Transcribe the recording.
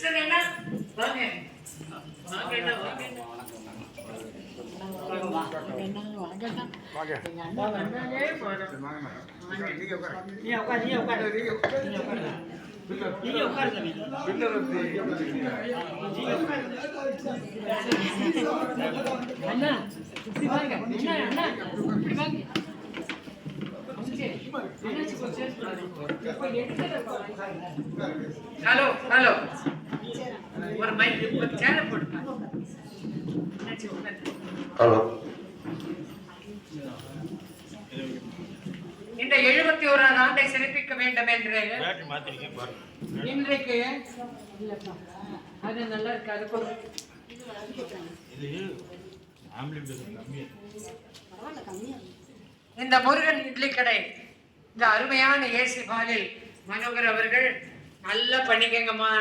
Sister என்ன வாங்க வாங்க என்ன வாங்க ஹலோ ஹலோ ஒரு மைக் ஒரு சேனல் போடுங்க. ஹலோ, இந்த 71ஆம் ஆண்டை சிறப்பிக்க வேண்டும் என்று இன்றைக்கு அது நல்லா இருக்கு. அது கூட இந்த முருகன் இட்லி கடை இந்த அருமையான ஏசி பாலில் மனோகர் அவர்கள் நல்லா பண்ணிக்கங்கம்மா.